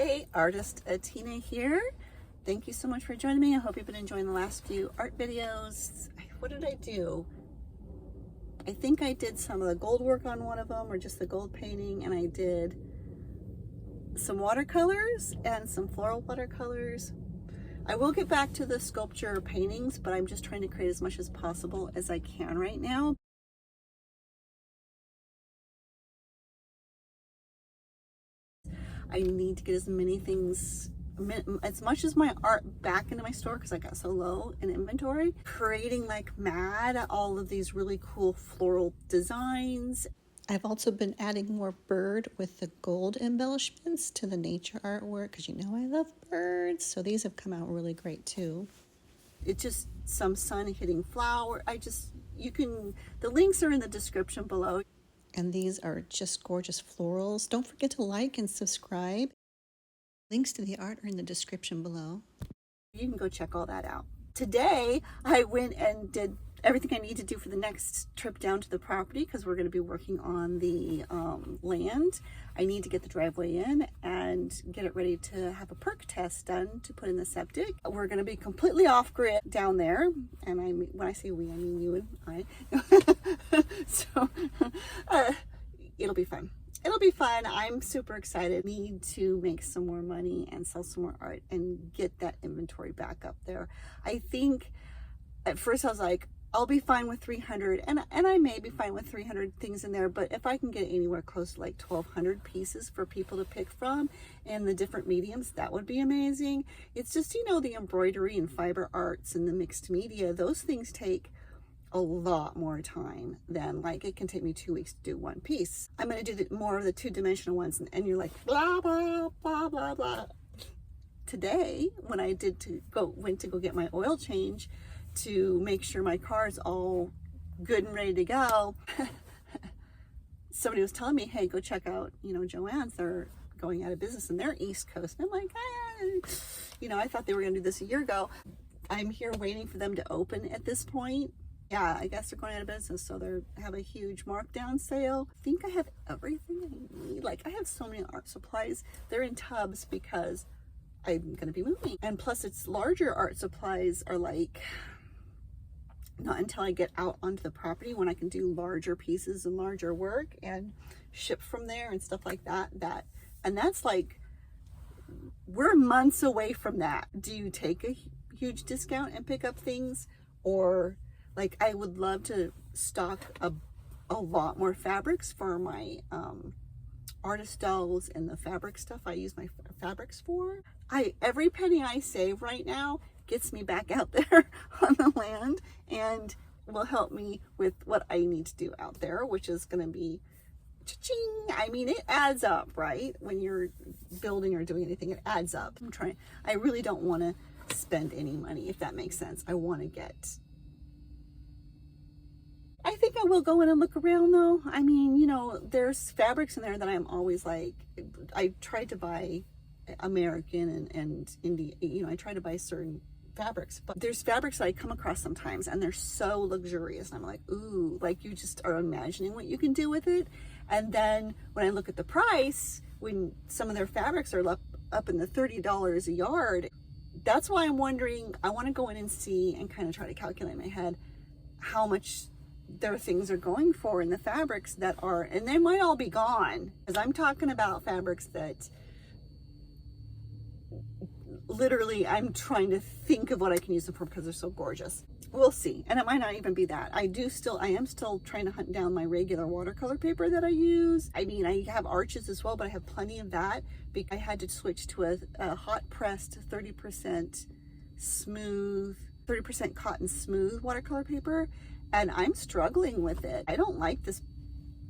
Hey, artist Artettina here. Thank you so much for joining me. I hope you've been enjoying the last few art videos. What did I do? I think I did some of the gold work on one of them, or just the gold painting, and I did some watercolors and some floral watercolors. I will get back to the sculpture paintings, but I'm just trying to create as much as possible as I can right now. I need to get as many things, as much as my art back into my store because I got so low in inventory. Creating like mad all of these really cool floral designs. I've also been adding more bird with the gold embellishments to the nature artwork because you know I love birds. So these have come out really great too. It's just some sun hitting flower. The links are in the description below. And these are just gorgeous florals. Don't forget to like and subscribe. Links to the art are in the description below. You can go check all that out. Today, I went and did everything I need to do for the next trip down to the property because we're going to be working on the land. I need to get the driveway in and get it ready to have a perk test done to put in the septic. We're going to be completely off grid down there. And when I say we, I mean you and I. So it'll be fun. It'll be fun. I'm super excited. Need to make some more money and sell some more art and get that inventory back up there. I think at first I was like, I'll be fine with 300 and I may be fine with 300 things in there, but if I can get anywhere close to like 1,200 pieces for people to pick from in the different mediums, that would be amazing. It's just, you know, the embroidery and fiber arts and the mixed media, those things take a lot more time than, like, it can take me 2 weeks to do one piece. I'm going to do more of the two-dimensional ones, and you're like, blah, blah, blah, blah, blah. Today, when I went to go get my oil change to make sure my car is all good and ready to go, somebody was telling me, hey, go check out, you know, Joann's. They're going out of business and they're East Coast. And I'm like, you know, I thought they were going to do this a year ago. I'm here waiting for them to open at this point. Yeah, I guess they're going out of business, so they have a huge markdown sale. I think I have everything I need. Like, I have so many art supplies. They're in tubs because I'm going to be moving. And plus, it's larger art supplies are like, not until I get out onto the property when I can do larger pieces and larger work and ship from there and stuff like that. And that's like, we're months away from that. Do you take a huge discount and pick up things, or... Like, I would love to stock a lot more fabrics for my artist dolls and the fabric stuff I use my fabrics for. Every penny I save right now gets me back out there on the land and will help me with what I need to do out there, which is going to be cha-ching. I mean, it adds up, right? When you're building or doing anything, it adds up. I really don't want to spend any money, if that makes sense. I want to get... I think I will go in and look around though. I mean, you know, there's fabrics in there that I'm always like, I tried to buy American and Indian, you know, I try to buy certain fabrics, but there's fabrics that I come across sometimes and they're so luxurious. And I'm like, ooh, like you just are imagining what you can do with it. And then when I look at the price, when some of their fabrics are up in the $30 a yard, that's why I'm wondering, I want to go in and see and kind of try to calculate in my head how much their things are going for in the fabrics that are, and they might all be gone, because I'm talking about fabrics that literally I'm trying to think of what I can use them for because they're so gorgeous. We'll see. And it might not even be that. I am still trying to hunt down my regular watercolor paper that I use. I mean, I have arches as well, but I have plenty of that because I had to switch to a hot pressed 30% smooth, 30% cotton smooth watercolor paper. And I'm struggling with it. I don't like this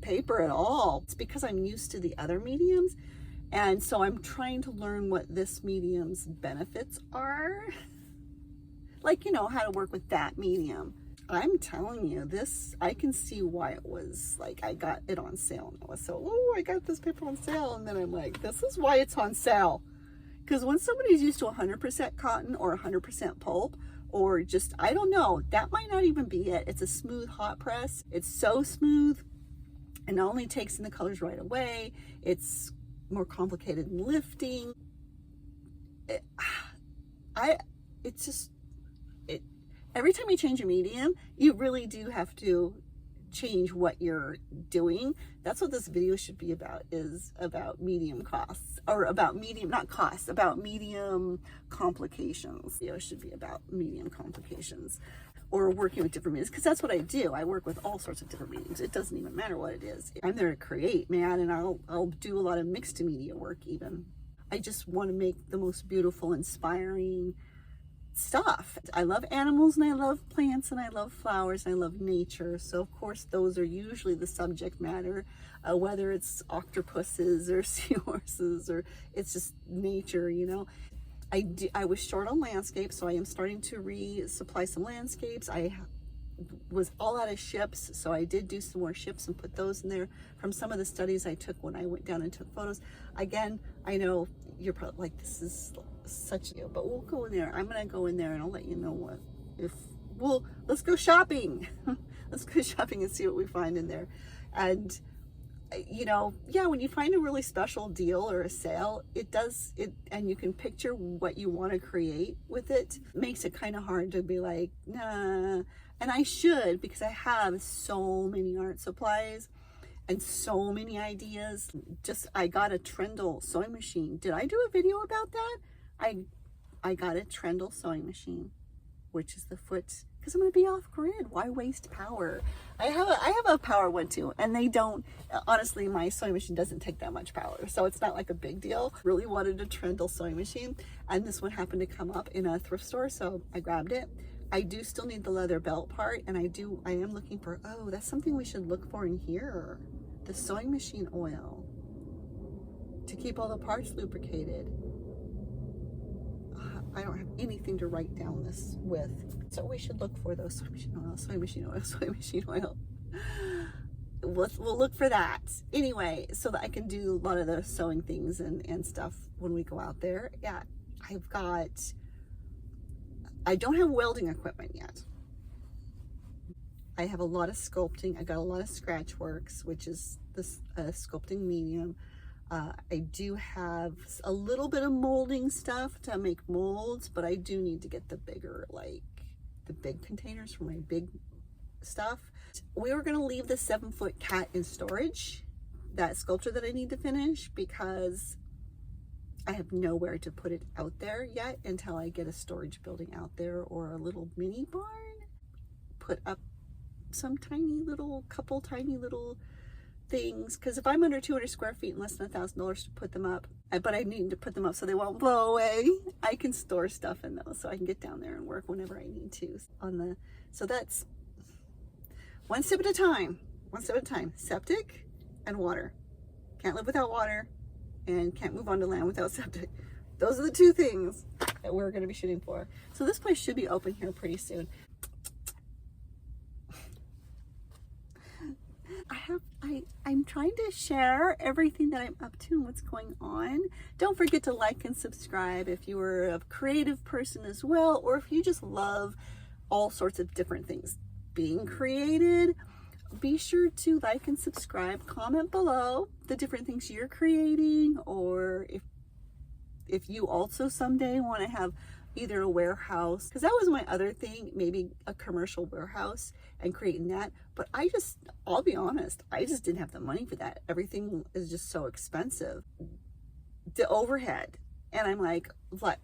paper at all. It's because I'm used to the other mediums. And so I'm trying to learn what this medium's benefits are. Like, you know, how to work with that medium. I'm telling you, I can see why it was like, I got it on sale. And I was so, oh, I got this paper on sale. And then I'm like, this is why it's on sale. Because when somebody's used to 100% cotton or 100% pulp, or just, I don't know, that might not even be it. It's a smooth hot press. It's so smooth and not only takes in the colors right away, it's more complicated in lifting. it, it's just, every time you change a medium, you really do have to change what you're doing. That's what this video should be about, is about medium costs, or about medium, not costs, about medium complications. Video should be about medium complications, or working with different mediums, because that's what I do. I work with all sorts of different mediums. It doesn't even matter what it is. I'm there to create, man, and I'll do a lot of mixed media work even. I just want to make the most beautiful, inspiring stuff. I love animals, and I love plants, and I love flowers, and I love nature. So of course those are usually the subject matter, whether it's octopuses or seahorses, or it's just nature, you know. I was short on landscapes, so I am starting to resupply some landscapes. I was all out of ships, so I did do some more ships and put those in there from some of the studies I took when I went down and took photos. Again, I know you're probably like, this is such, but we'll go in there. I'm gonna go in there and I'll let you know what, let's go shopping. Let's go shopping and see what we find in there. And you know, yeah, when you find a really special deal or a sale, and you can picture what you want to create with it, makes it kind of hard to be like, nah. And I should, because I have so many art supplies and so many ideas. I got a Trendle sewing machine. Did I do a video about that? I got a Trendle sewing machine, which is the foot, because I'm going to be off grid. Why waste power? I have a power one too, and they don't, honestly, my sewing machine doesn't take that much power, so it's not like a big deal. Really wanted a Trendle sewing machine, and this one happened to come up in a thrift store, so I grabbed it. I do still need the leather belt part, and I am looking for, oh, that's something we should look for in here. The sewing machine oil to keep all the parts lubricated. I don't have anything to write down this with, so we should look for those sewing machine oil, sewing machine oil, sewing machine oil. We'll look for that. Anyway, so that I can do a lot of the sewing things and stuff when we go out there. Yeah, I don't have welding equipment yet. I have a lot of sculpting. I got a lot of scratch works, which is this sculpting medium. I do have a little bit of molding stuff to make molds, but I do need to get the bigger, like the big containers for my big stuff. We were gonna leave the 7-foot cat in storage, that sculpture that I need to finish, because I have nowhere to put it out there yet until I get a storage building out there or a little mini barn. Put up some couple tiny little things, because if I'm under 200 square feet and less than $1,000 to put them up, but I need to put them up so they won't blow away, I can store stuff in those, so I can get down there and work whenever I need to so that's one step at a time. Septic and water. Can't live without water, and can't move onto land without septic. Those are the two things that we're going to be shooting for. So this place should be open here pretty soon. I'm trying to share everything that I'm up to and what's going on. Don't forget to like and subscribe if you are a creative person as well, or if you just love all sorts of different things being created. Be sure to like and subscribe, comment below the different things you're creating, or if you also someday want to have either a warehouse, because that was my other thing, maybe a commercial warehouse and creating that. But I'll be honest, I just didn't have the money for that. Everything is just so expensive, the overhead. And I'm like,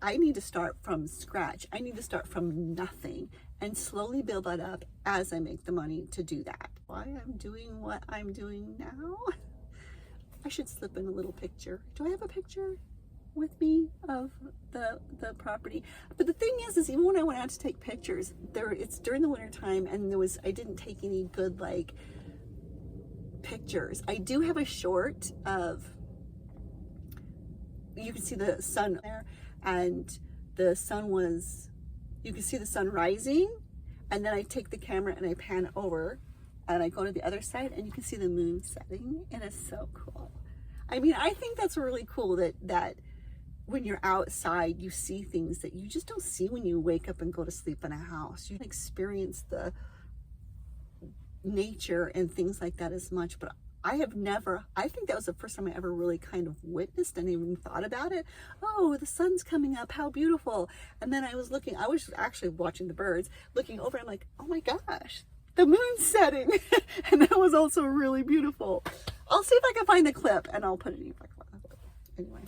I need to start from scratch. I need to start from nothing and slowly build that up as I make the money to do that. Why I'm doing what I'm doing now? I should slip in a little picture. Do I have a picture with me of the property? But the thing is even when I went out to take pictures, it's during the winter time, and I didn't take any good like pictures. I do have a short of, you can see the sun there, and the sun you can see the sun rising, and then I take the camera and I pan over and I go to the other side and you can see the moon setting, and it's so cool. I mean, I think that's really cool that when you're outside, you see things that you just don't see when you wake up and go to sleep in a house. You experience the nature and things like that as much, but I think that was the first time I ever really kind of witnessed and even thought about it. Oh, the sun's coming up, how beautiful. And then I was actually watching the birds, looking over, I'm like, oh my gosh, the moon's setting. And that was also really beautiful. I'll see if I can find the clip and I'll put it in. Anyway.